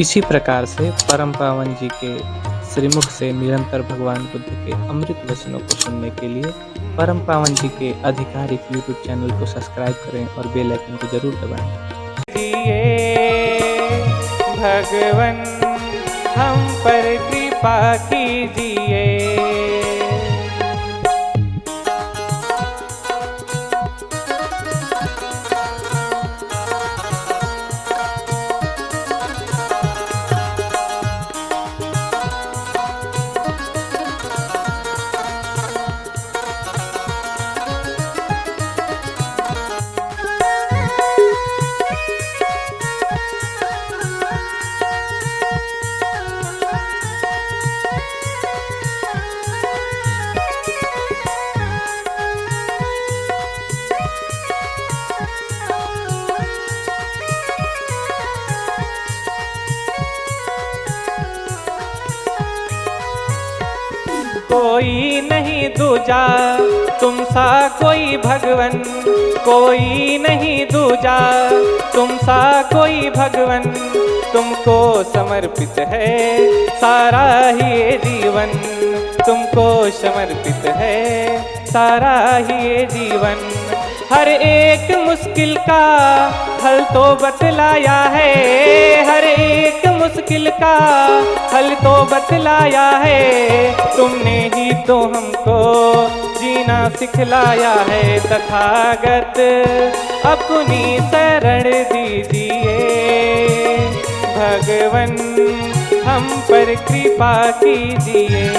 इसी प्रकार से परम पावन जी के श्रीमुख से निरंतर भगवान बुद्ध के अमृत वचनों को सुनने के लिए परम पावन जी के आधिकारिक यूट्यूब चैनल को सब्सक्राइब करें और बेल आइकन को जरूर दबाएं। भगवन हम पर कृपा कीजिए। कोई नहीं दूजा तुम सा कोई भगवन, कोई नहीं दूजा तुम सा कोई भगवन। तुमको समर्पित है सारा ही ये जीवन, तुमको समर्पित है सारा ही ये जीवन। हर एक मुश्किल का हल तो बतलाया है, हर एक मुश्किल का हल तो बतलाया है। तुमने ही तो हमको जीना सिखलाया है। तथागत अपनी शरण दीजिए, भगवन हम पर कृपा कीजिए।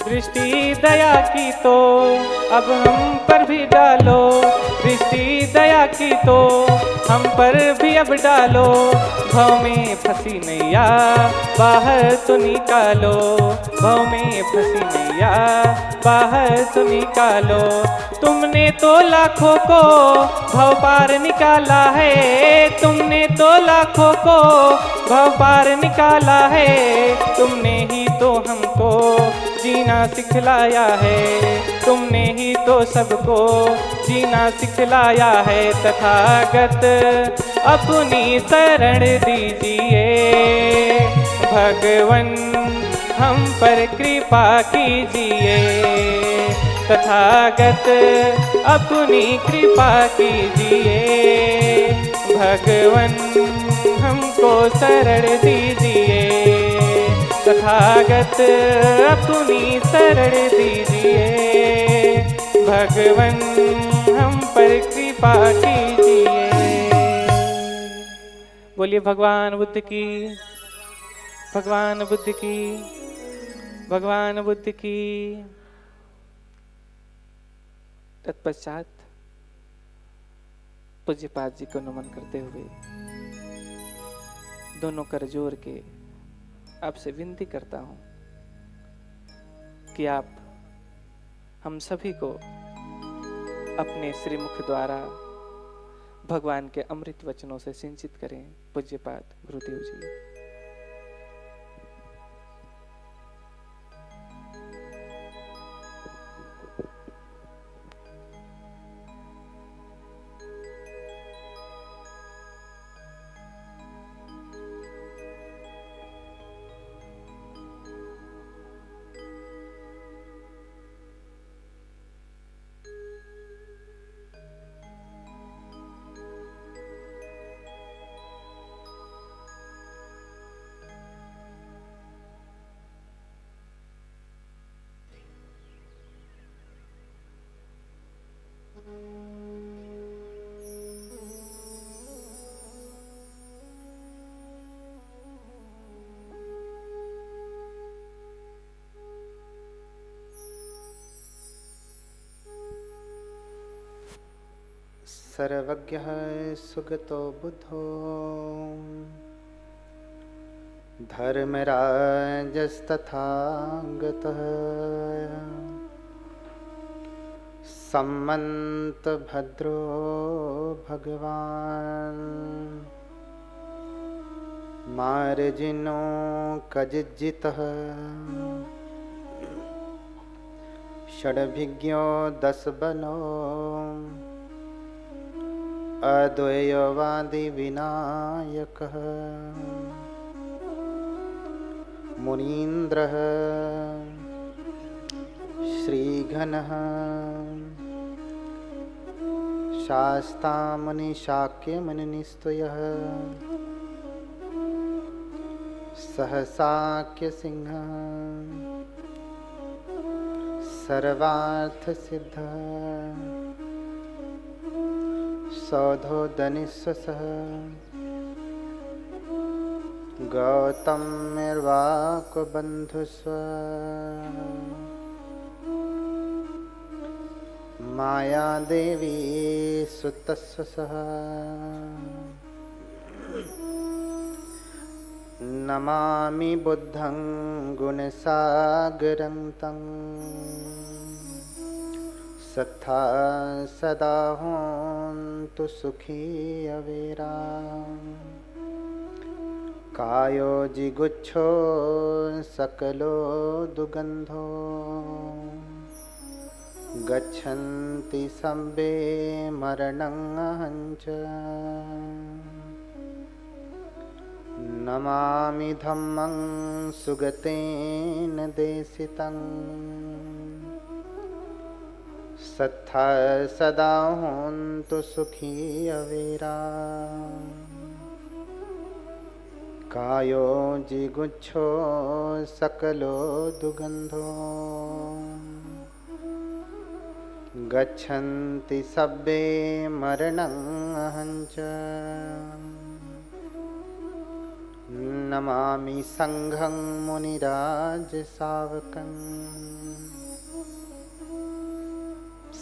दृष्टि दया की तो अब हम पर भी डालो, दृष्टि दया की तो हम पर भी अब डालो। भव में फंसी नैया बाहर तो निकालो, भव में फंसी नैया बाहर तो निकालो। तुमने तो लाखों को भव पार निकाला है, तुमने तो लाखों को भव पार निकाला है। तुमने ही तो हमको जीना सिखलाया है, तुमने ही तो सबको जीना सिखलाया है। तथागत अपनी शरण दीजिए, भगवन हम पर कृपा कीजिए। तथागत अपनी कृपा कीजिए, भगवन हमको शरण दीजिए। तथागत अपनी शरण दीजिए, भगवन हम पर कृपा कीजिए। बोलिए भगवान बुद्ध की, भगवान बुद्ध की, भगवान बुद्ध की। तत्पश्चात पूज्यपाद जी को नमन करते हुए दोनों कर जोड़ के आपसे विनती करता हूं कि आप हम सभी को अपने श्रीमुख द्वारा भगवान के अमृत वचनों से सिंचित करें। पूज्यपाद गुरुदेव जी। सर्वज्ञः सुगतो बुद्धो धर्मराजस्तथागतः सम्मन्तभद्रो भगवान् मार्जिनो कजिज्जितः षड्भिज्ञो दशबलो अद्वैतवादी विनायकः मुनीन्द्रः श्रीघनः शास्तामुनिशाक्यमुनिनिस्तुयः सहसाक्यसिंहः सर्वार्थसिद्धः सौधोदनिस्वसः गौतमेर्वाकुबन्धुस्व मायादेवी सुतस्वसः नमामि बुद्धं गुणसागरं तं सत्था सदा होन्तु सुखी अवेरा कायो जिगुच्छो सकलो दुगन्धो गच्छन्ति सम्बे मरणं अहञ्च नमामि धम्मं सुगतेन देशितं सत्था सदा होन्तु सुखी अवेरा कायो जिगुच्छो सकलो दुगन्धो गच्छन्ति सब्बे मरणं अहञ्च नमामि संघं मुनिराज सावकं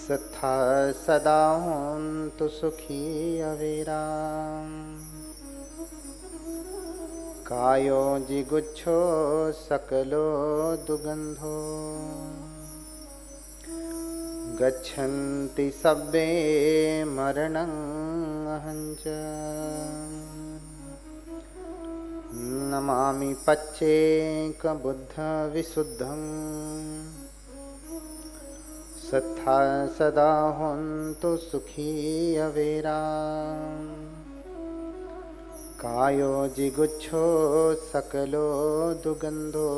सत्था सदा होन्तु सुखी अवेरा कायो जिगुच्छो सकलो दुगन्धो गच्छन्ति सब्बे मरणं अहञ्च नमामि पच्चेकबुद्धविशुद्धं सत्था सदा होन्तु सुखी अवेरा कायो जिगुच्छो सकलो दुगन्धो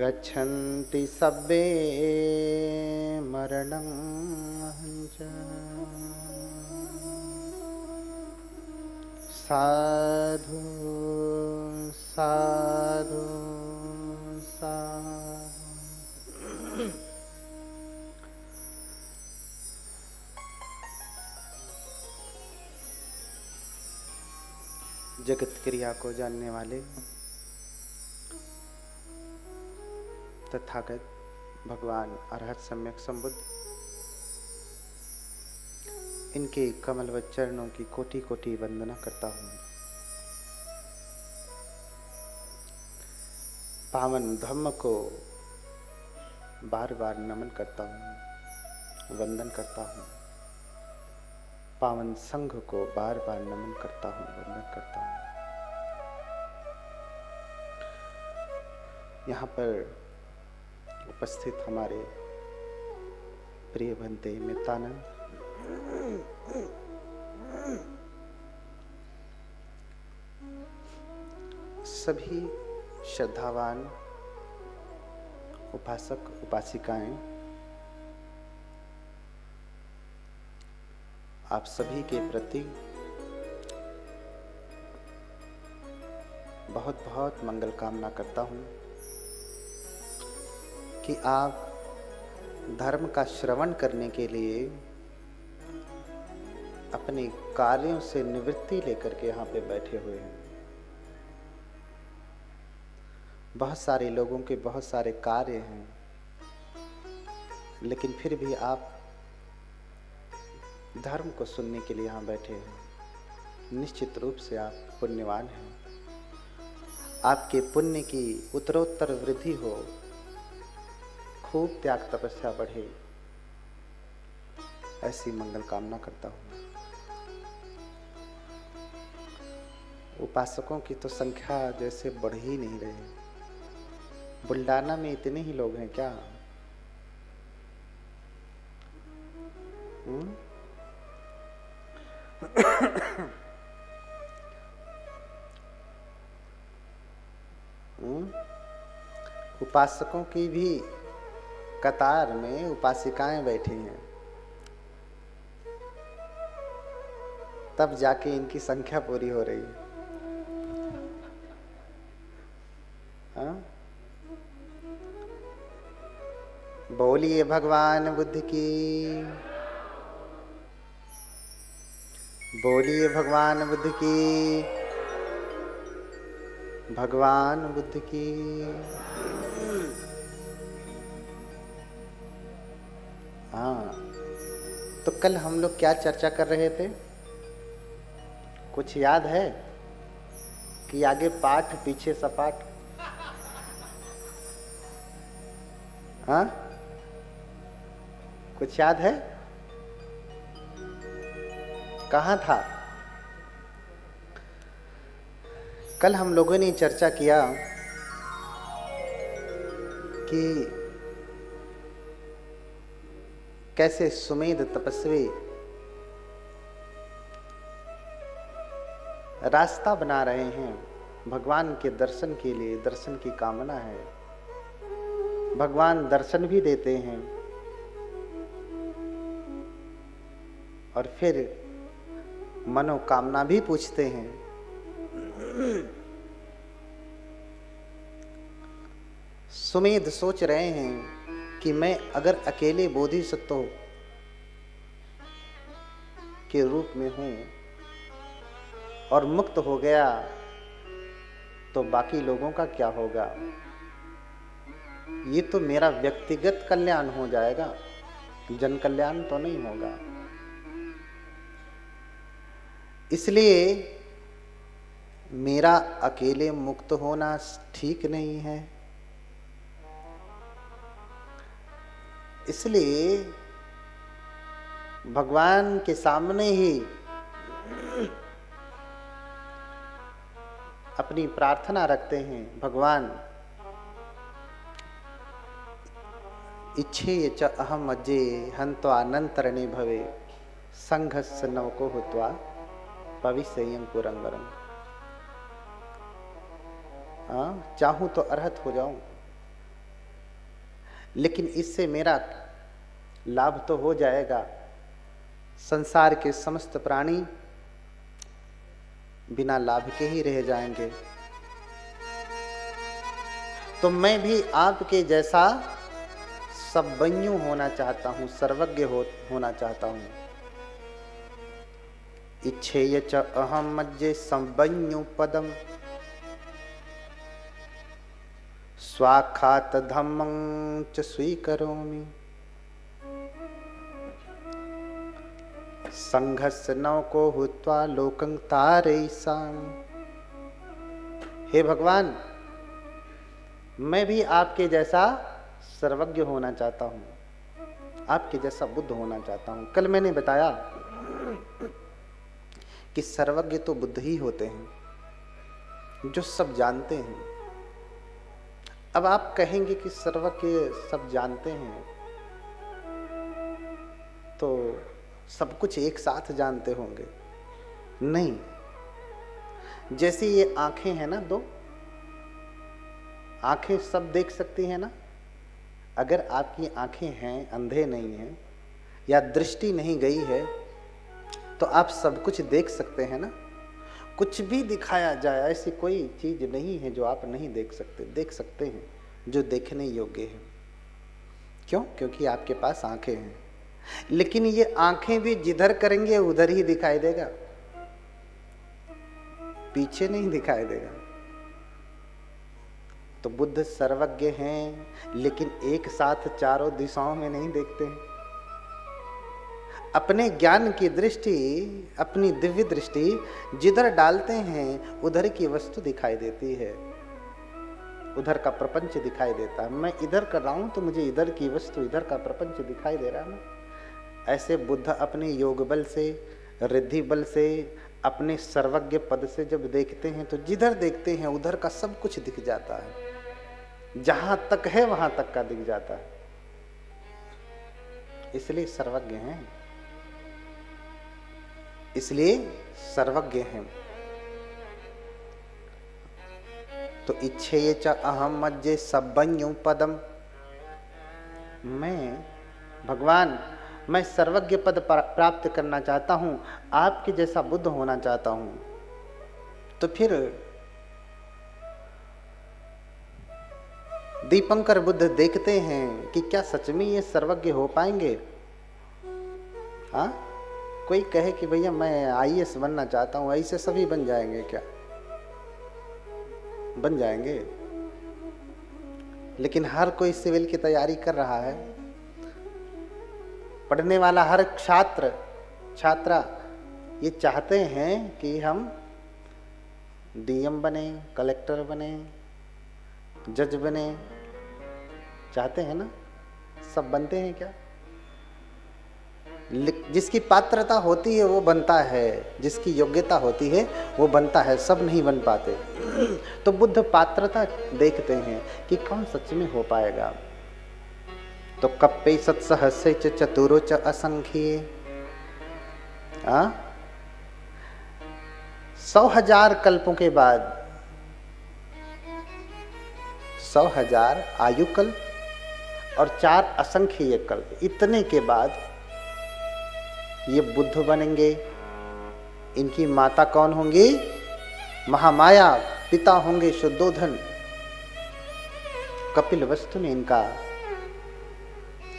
गच्छन्ति सब्बे मरणं अहञ्च साधु साधु साधु। जगत क्रिया को जानने वाले तथागत भगवान अरहत सम्यक संबुद्ध, इनके कमलवत चरणों की कोटि कोटि वंदना करता हूँ। पावन धम्म को बार बार नमन करता हूँ, वंदन करता हूँ। पावन संघ को बार बार नमन करता हूँ, वंदन करता हूँ। यहाँ पर उपस्थित हमारे प्रिय भंते मितानंद, सभी श्रद्धावान उपासक उपासिकाएं, आप सभी के प्रति बहुत बहुत मंगल कामना करता हूं कि आप धर्म का श्रवण करने के लिए अपने कार्यों से निवृत्ति लेकर के यहाँ पे बैठे हुए हैं। बहुत सारे लोगों के बहुत सारे कार्य हैं, लेकिन फिर भी आप धर्म को सुनने के लिए यहाँ बैठे हैं। निश्चित रूप से आप पुण्यवान हैं। आपके पुण्य की उत्तरोत्तर वृद्धि हो, खूब त्याग तपस्या बढ़े, ऐसी मंगल कामना करता हूँ। उपासकों की तो संख्या जैसे बढ़ ही नहीं रही। बुल्डाना में इतने ही लोग हैं क्या? उपासकों की भी कतार में उपासिकाएं बैठी हैं, तब जाके इनकी संख्या पूरी हो रही है। हाँ? बोलिए भगवान बुद्ध की, बोलिए भगवान बुद्ध की, भगवान बुद्ध की। हाँ, तो कल हम लोग क्या चर्चा कर रहे थे? कुछ याद है कि आगे पाठ पीछे सपाट? हाँ, कुछ याद है? कहाँ था? कल हम लोगों ने चर्चा किया कि कैसे सुमेध तपस्वी रास्ता बना रहे हैं भगवान के दर्शन के लिए। दर्शन की कामना है, भगवान दर्शन भी देते हैं और फिर मनोकामना भी पूछते हैं। सुमेध सोच रहे हैं कि मैं अगर अकेले बोधिसत्व के रूप में हूं और मुक्त हो गया तो बाकी लोगों का क्या होगा? ये तो मेरा व्यक्तिगत कल्याण हो जाएगा, जन कल्याण तो नहीं होगा। इसलिए मेरा अकेले मुक्त होना ठीक नहीं है। इसलिए भगवान के सामने ही अपनी प्रार्थना रखते हैं। भगवान, इच्छे च अहम अज्जे हन्त्वानंतरणे भवे संघस्य नवको हुत्वा भविष्यं पुरंगरम। चाहूं तो अरहत हो जाऊं, लेकिन इससे मेरा लाभ तो हो जाएगा। संसार के समस्त प्राणी बिना लाभ के ही रह जाएंगे। तो मैं भी आपके जैसा सर्वज्ञ होना चाहता हूं, सर्वज्ञ होना चाहता हूं। इच्छेय च अहम मज्जे संवज्ञ पदम स्वाखात धम्मं च स्वीकरोमि संघस्य नवको हुत्वा लोकं तारयिषाम। हे भगवान, मैं भी आपके जैसा सर्वज्ञ होना चाहता हूँ, आपके जैसा बुद्ध होना चाहता हूँ। कल मैंने बताया कि सर्वज्ञ तो बुद्ध ही होते हैं, जो सब जानते हैं। अब आप कहेंगे कि सर्वज्ञ सब जानते हैं तो सब कुछ एक साथ जानते होंगे। नहीं, जैसे ये आंखें हैं ना, दो आंखें सब देख सकती हैं ना। अगर आपकी आंखें हैं, अंधे नहीं हैं या दृष्टि नहीं गई है, तो आप सब कुछ देख सकते हैं ना। कुछ भी दिखाया जाए, ऐसी कोई चीज नहीं है जो आप नहीं देख सकते। देख सकते हैं जो देखने योग्य है। क्यों? क्योंकि आपके पास आंखें हैं। लेकिन ये आंखें भी जिधर करेंगे उधर ही दिखाई देगा, पीछे नहीं दिखाई देगा। तो बुद्ध सर्वज्ञ हैं, लेकिन एक साथ चारों दिशाओं में नहीं देखते हैं। अपने ज्ञान की दृष्टि, अपनी दिव्य दृष्टि जिधर डालते हैं उधर की वस्तु दिखाई देती है, उधर का प्रपंच दिखाई देता है। मैं इधर कर रहा हूं तो मुझे इधर की वस्तु, इधर का प्रपंच दिखाई दे रहा है ना। ऐसे बुद्ध अपने योग बल से, रिद्धि बल से, अपने सर्वज्ञ पद से जब देखते हैं तो जिधर देखते हैं उधर का सब कुछ दिख जाता है, जहां तक है वहां तक का दिख जाता है। इसलिए सर्वज्ञ हैं, इसलिए सर्वज्ञ हैं। तो इच्छे च अहम मज्जे सब्बन्यु पदम, मैं भगवान, मैं सर्वज्ञ पद प्राप्त करना चाहता हूं, आपके जैसा बुद्ध होना चाहता हूं। तो फिर दीपंकर बुद्ध देखते हैं कि क्या सच में ये सर्वज्ञ हो पाएंगे। हाँ, कोई कहे कि भैया मैं आईएएस बनना चाहता हूं, ऐसे सभी बन जाएंगे क्या? बन जाएंगे, लेकिन हर कोई सिविल की तैयारी कर रहा है। पढ़ने वाला हर छात्रा ये चाहते हैं कि हम डीएम बने, कलेक्टर बने, जज बने, चाहते हैं ना? सब बनते हैं क्या? जिसकी पात्रता होती है वो बनता है, जिसकी योग्यता होती है वो बनता है, सब नहीं बन पाते। तो बुद्ध पात्रता देखते हैं कि कौन सच में हो पाएगा। तो कप्पे सत्सहस्रे च चतुरो च असंख्ये, 100,000 कल्पों के बाद, 100,000 आयु कल्प और 4 असंख्य कल्प, इतने के बाद ये बुद्ध बनेंगे। इनकी माता कौन होंगी? महामाया। पिता होंगे शुद्धोधन। कपिल वस्तु में इनका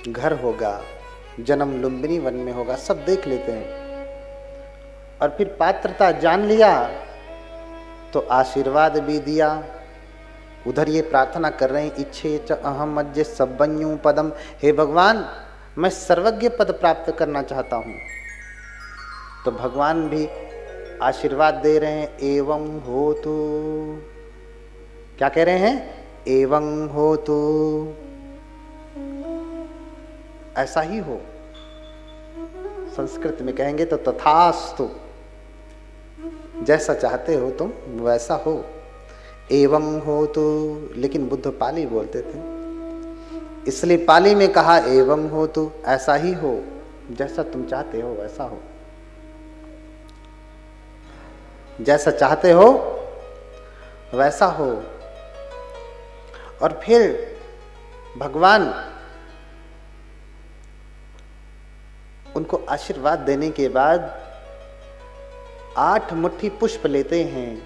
घर होगा, जन्म लुम्बिनी वन में होगा, सब देख लेते हैं। और फिर पात्रता जान लिया तो आशीर्वाद भी दिया। उधर ये प्रार्थना कर रहे हैं, इच्छे च अहम मज्जे सब्बन्यु पदम, हे भगवान मैं सर्वज्ञ पद प्राप्त करना चाहता हूं। तो भगवान भी आशीर्वाद दे रहे हैं, एवं होतु। क्या कह रहे हैं? एवं होतु, ऐसा ही हो। संस्कृत में कहेंगे तो तथास्तु, जैसा चाहते हो तुम वैसा हो। एवं होतु, लेकिन बुद्ध पाली बोलते थे, इसलिए पाली में कहा एवं होतु, ऐसा ही हो, जैसा तुम चाहते हो वैसा हो। जैसा चाहते हो वैसा हो। और फिर भगवान उनको आशीर्वाद देने के बाद 8 मुट्ठी पुष्प लेते हैं,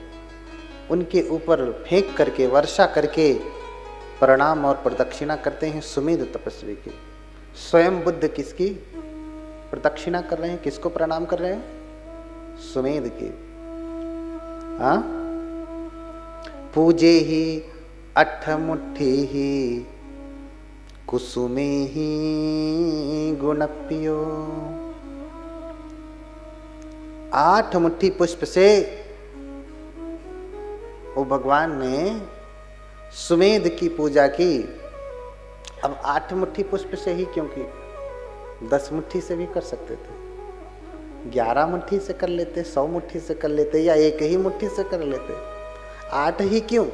उनके ऊपर फेंक करके, वर्षा करके प्रणाम और प्रदक्षिणा करते हैं सुमेध तपस्वी के। स्वयं बुद्ध किसकी प्रदक्षिणा कर रहे हैं, किसको प्रणाम कर रहे हैं? सुमेध की। हाँ, पूजे ही 8 मुट्ठी ही कुसुमे ही गुणप्पियो। 8 मुट्ठी पुष्प से वो भगवान ने सुमेध की पूजा की। अब 8 मुट्ठी पुष्प से ही, क्योंकि 10 मुट्ठी से भी कर सकते थे, 11 मुट्ठी से कर लेते, 100 मुट्ठी से कर लेते, या 1 ही मुट्ठी से कर लेते। 8 ही क्यों?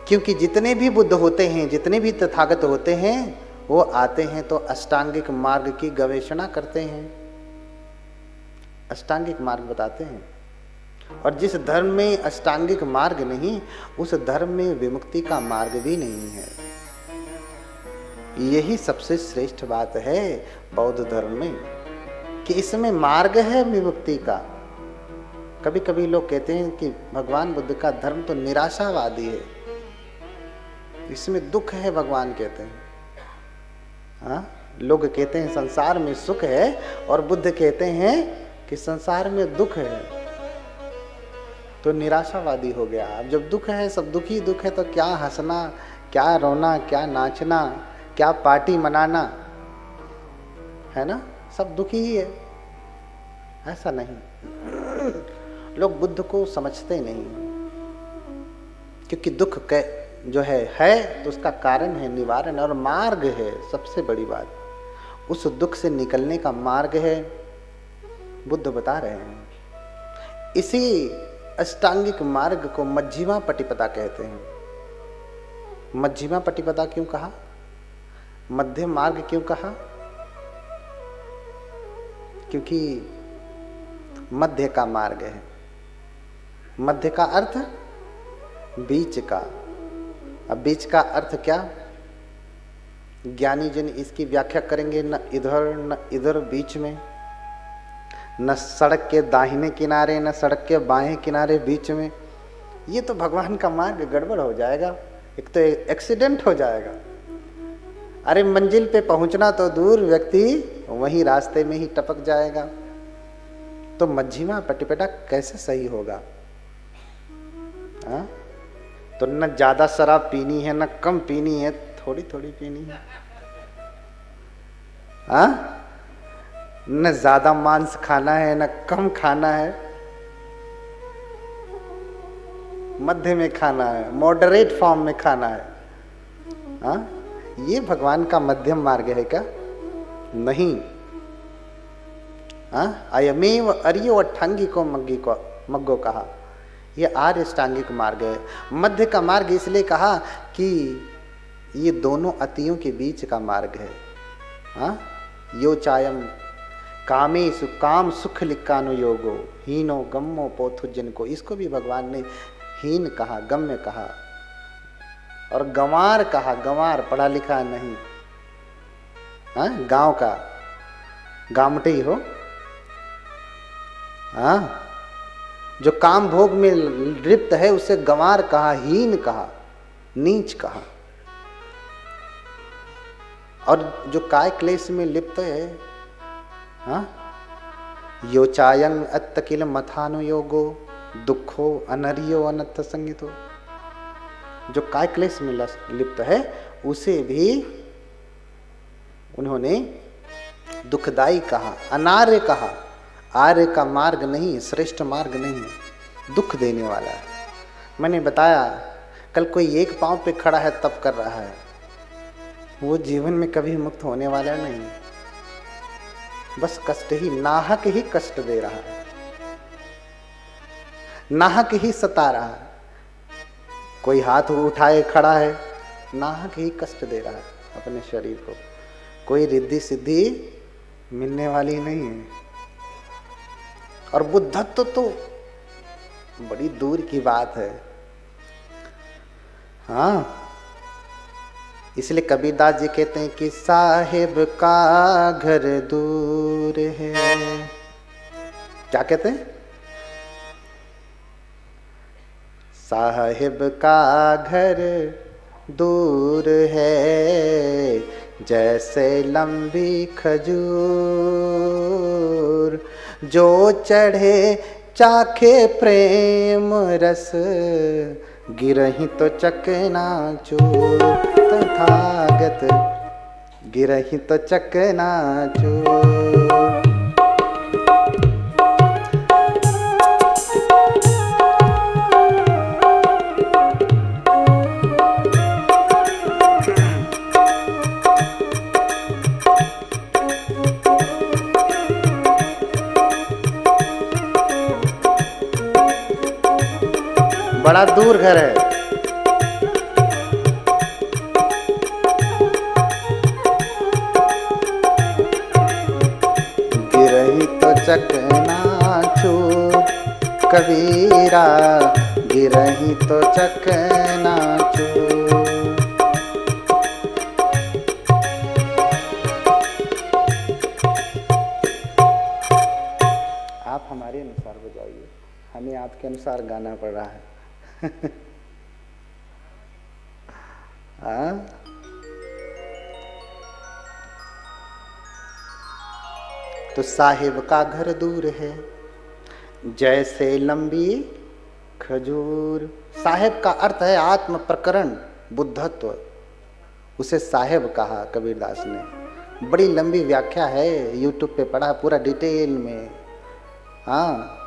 क्योंकि जितने भी बुद्ध होते हैं, जितने भी तथागत होते हैं, वो आते हैं तो अष्टांगिक मार्ग की गवेषणा करते हैं, अष्टांगिक मार्ग बताते हैं। और जिस धर्म में अष्टांगिक मार्ग नहीं, उस धर्म में विमुक्ति का मार्ग भी नहीं है। यही सबसे श्रेष्ठ बात है बौद्ध धर्म में, कि इसमें मार्ग है विमुक्ति का। कभी कभी लोग कहते हैं कि भगवान बुद्ध का धर्म तो निराशावादी है, इसमें दुख है भगवान कहते हैं। हाँ, लोग कहते हैं संसार में सुख है, और बुद्ध कहते हैं कि संसार में दुख है। तो निराशावादी हो गया। अब जब दुख है, सब दुख ही दुख है, तो क्या हंसना, क्या रोना, क्या नाचना, क्या पार्टी मनाना, है ना? सब दुख ही है। ऐसा नहीं, लोग बुद्ध को समझते नहीं, क्योंकि दुख जो है तो उसका कारण है, निवारण और मार्ग है। सबसे बड़ी बात उस दुख से निकलने का मार्ग है, बुद्ध बता रहे हैं। इसी अष्टांगिक मार्ग को मध्यमा पटिपदा कहते हैं। मध्यमा पटिपदा क्यों कहा? मध्य मार्ग क्यों कहा? क्योंकि मध्य का मार्ग है। मध्य का अर्थ बीच का। अब बीच का अर्थ क्या? ज्ञानी जन इसकी व्याख्या करेंगे, न इधर न इधर, बीच में, न सड़क के दाहिने किनारे न सड़क के बाएं किनारे, बीच में। ये तो भगवान का मार्ग गड़बड़ हो जाएगा, एक तो एक्सीडेंट हो जाएगा। अरे मंजिल पे पहुंचना तो दूर, व्यक्ति वहीं रास्ते में ही टपक जाएगा। तो मध्यमा पटिपदा कैसे सही होगा? हाँ? तो न ज्यादा शराब पीनी है न कम पीनी है, थोड़ी थोड़ी पीनी है। हाँ? न ज्यादा मांस खाना है न कम खाना है, मध्य में खाना है, मॉडरेट फॉर्म में खाना है। हाँ? ये भगवान का मध्यम मार्ग है क्या? नहीं। हाँ? अयमेव अर्यो अट्ठांगी को मग्गो कहा, ये आर्य अष्टांगिक मार्ग है। मध्य का मार्ग इसलिए कहा कि ये दोनों अतियों के बीच का मार्ग है। हाँ? यो चायम कामेषु काम सुख लिक्कानुयोगो हीनो गम्मो पोथुजन को, इसको भी भगवान ने हीन कहा, गम्य कहा और गंवार कहा। गंवार पढ़ा लिखा नहीं, हाँ? गांव का गामटे ही हो। हाँ? जो काम भोग में लिप्त है उसे गंवार कहा, हीन कहा, नीच कहा। और जो काय क्लेश में लिप्त है, हाँ? यो चायं अत्तकिल मथानुयोगो दुखो अनरियो अनत्थ संगितो, जो काय क्लेश में लिप्त है उसे भी उन्होंने दुखदाई कहा, अनार्य कहा। आर्य का मार्ग नहीं, श्रेष्ठ मार्ग नहीं है, दुख देने वाला है। मैंने बताया कल कोई एक पांव पे खड़ा है तब कर रहा है, वो जीवन में कभी मुक्त होने वाला नहीं, बस कष्ट ही, नाहक ही कष्ट दे रहा है, नाहक ही सता रहा है। कोई हाथ उठाए खड़ा है, नाहक ही कष्ट दे रहा है अपने शरीर को, कोई रिद्धि सिद्धि मिलने वाली नहीं है। और बुद्धत्व तो बड़ी दूर की बात है। हाँ? इसलिए कबीरदास जी कहते हैं कि साहिब का घर दूर है। क्या कहते हैं? साहिब का घर दूर है, जैसे लंबी खजूर, जो चढ़े चाखे प्रेम रस, गिरहि तो चकनाचूर। तथागत गिरहि तो चकनाचूर। बड़ा दूर घर है। गिरही तो चकनाचूर कबीरा, गिरही तो चकनाचूर। आप हमारे अनुसार बजाइए, हमें आपके अनुसार गाना पड़ रहा है। हाँ? तो साहिब का घर दूर है, जैसे लंबी खजूर। साहेब का अर्थ है आत्म प्रकरण, बुद्धत्व। उसे साहेब कहा कबीरदास ने। बड़ी लंबी व्याख्या है, यूट्यूब पे पढ़ा पूरा डिटेल में। हाँ,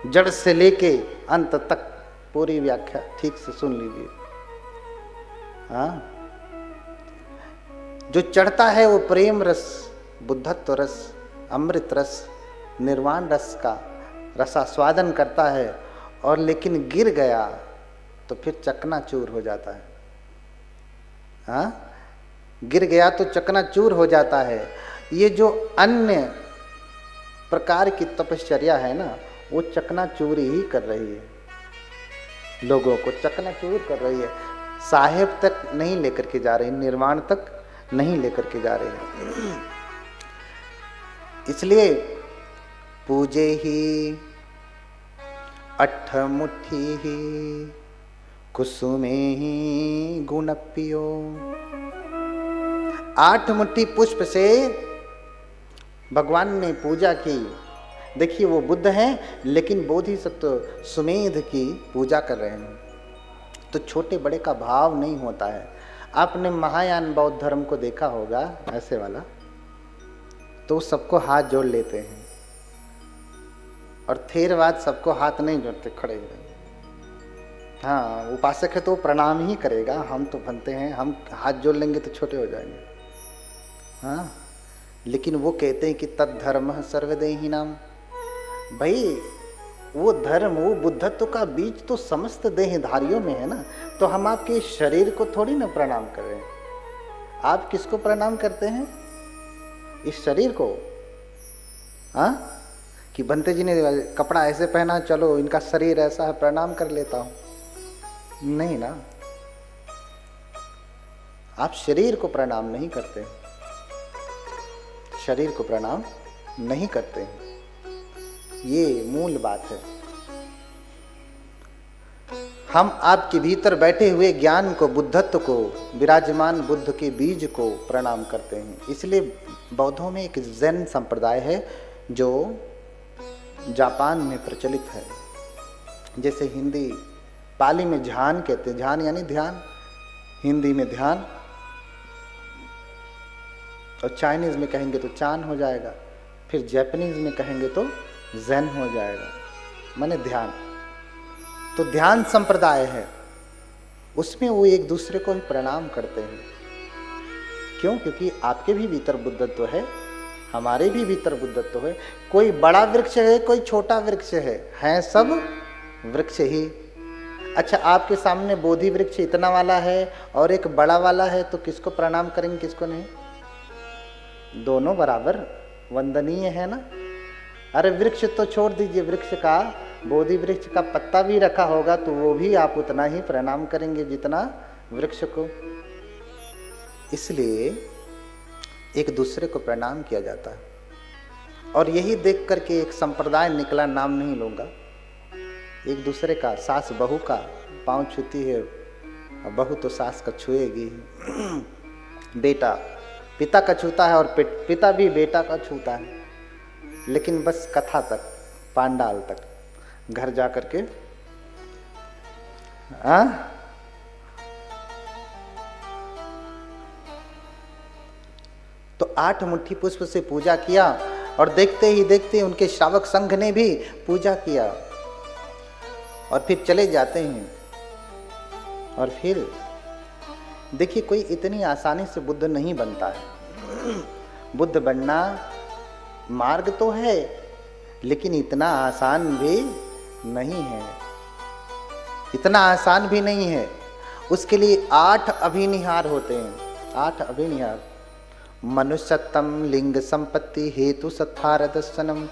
जड़ से लेके अंत तक पूरी व्याख्या ठीक से सुन लीजिए। हाँ, जो चढ़ता है वो प्रेम रस, बुद्धत्व रस, अमृत रस, निर्वाण रस का रसास्वादन करता है, और लेकिन गिर गया तो फिर चकनाचूर हो जाता है। हाँ, गिर गया तो चकनाचूर हो जाता है। ये जो अन्य प्रकार की तपश्चर्या है ना, वो चकनाचूर ही कर रही है, लोगों को चकनाचूर कर रही है। साहेब तक नहीं लेकर के जा रही, निर्वाण तक नहीं लेकर के जा रही है। इसलिए पूजे ही अठ मुट्ठी ही कुसुमे ही गुण पियो। 8 मुट्ठी पुष्प से भगवान ने पूजा की। देखिए वो बुद्ध हैं, लेकिन बोधिसत्व सुमेध की पूजा कर रहे हैं, तो छोटे बड़े का भाव नहीं होता है। आपने महायान बौद्ध धर्म को देखा होगा, ऐसे वाला, तो सबको हाथ जोड़ लेते हैं, और थेरवाद सबको हाथ नहीं जोड़ते, खड़े हुए। हाँ, उपासक है तो प्रणाम ही करेगा। हम तो बनते हैं, हम हाथ जोड़ लेंगे तो छोटे हो जाएंगे। हाँ, लेकिन वो कहते हैं कि तद्धर्म सर्वदेही नाम। भाई वो धर्म, वो बुद्धत्व का बीज तो समस्त देहधारियों में है ना। तो हम आपके शरीर को थोड़ी ना प्रणाम कर रहे हैं। आप किसको प्रणाम करते हैं? इस शरीर को। हाँ, कि बंते जी ने कपड़ा ऐसे पहना, चलो इनका शरीर ऐसा है, प्रणाम कर लेता हूं। नहीं ना, आप शरीर को प्रणाम नहीं करते, शरीर को प्रणाम नहीं करते हैं। ये मूल बात है। हम आपके भीतर बैठे हुए ज्ञान को, बुद्धत्व को, विराजमान बुद्ध के बीज को प्रणाम करते हैं। इसलिए बौद्धों में एक ज़ेन संप्रदाय है जो जापान में प्रचलित है। जैसे हिंदी, पाली में ध्यान कहते हैं, ध्यान यानी ध्यान, हिंदी में ध्यान, और चाइनीज में कहेंगे तो चान हो जाएगा, फिर जापानीज में कहेंगे तो ज़ेन हो जाएगा, माने ध्यान। तो ध्यान संप्रदाय है, उसमें वो एक दूसरे को ही प्रणाम करते हैं। क्यों? क्योंकि आपके भी भीतर बुद्धत्व है, हमारे भी भीतर बुद्धत्व है। कोई बड़ा वृक्ष है, कोई छोटा वृक्ष है सब वृक्ष ही। अच्छा, आपके सामने बोधि वृक्ष इतना वाला है और एक बड़ा वाला है, तो किसको प्रणाम करेंगे, किसको नहीं? दोनों बराबर वंदनीय है ना। अरे वृक्ष तो छोड़ दीजिए, वृक्ष का, बोधि वृक्ष का पत्ता भी रखा होगा तो वो भी आप उतना ही प्रणाम करेंगे जितना वृक्ष को। इसलिए एक दूसरे को प्रणाम किया जाता है। और यही देख करके एक संप्रदाय निकला, नाम नहीं लूंगा, एक दूसरे का, सास बहू का पांव छूती है, और बहू तो सास का छुएगी, बेटा पिता का छूता है और पिता भी बेटा का छूता है। लेकिन बस कथा तक, पांडाल तक, घर जा करके तो 8 मुट्ठी पुष्प से पूजा किया, और देखते ही देखते उनके श्रावक संघ ने भी पूजा किया, और फिर चले जाते हैं। और फिर देखिए, कोई इतनी आसानी से बुद्ध नहीं बनता है। बुद्ध बनना मार्ग तो है, लेकिन इतना आसान भी नहीं है, इतना आसान भी नहीं है। उसके लिए 8 अभिनिहार होते हैं। 8 अभिनिहार: मनुष्यत्वम, लिंग संपत्ति, हेतु सत्थार दर्शनम,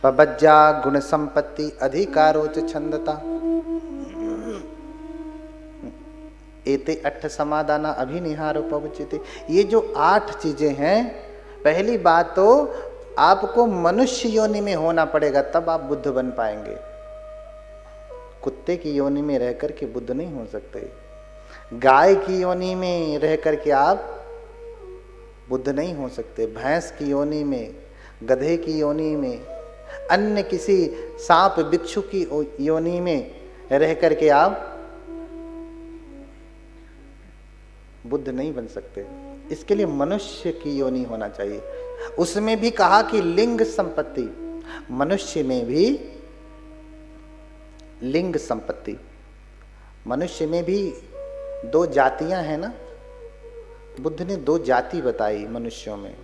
पबज्जा, गुण संपत्ति, अधिकारोच छंदता। एते 8 समादाना अभिनिहारो पवचिते। ये जो 8 चीजें हैं, पहली बात तो आपको मनुष्य योनि में होना पड़ेगा, तब आप बुद्ध बन पाएंगे। कुत्ते की योनि में रह करके बुद्ध नहीं हो सकते। गाय की योनि में रह करके आप बुद्ध नहीं हो सकते। भैंस की योनि में, गधे की योनि में, अन्य किसी सांप बिच्छू की योनि में रह करके आप बुद्ध नहीं बन सकते। इसके लिए मनुष्य की योनि होना चाहिए। उसमें भी कहा कि लिंग संपत्ति, मनुष्य में भी लिंग संपत्ति। मनुष्य में भी दो जातियां हैं ना, बुद्ध ने दो जाति बताई मनुष्यों में।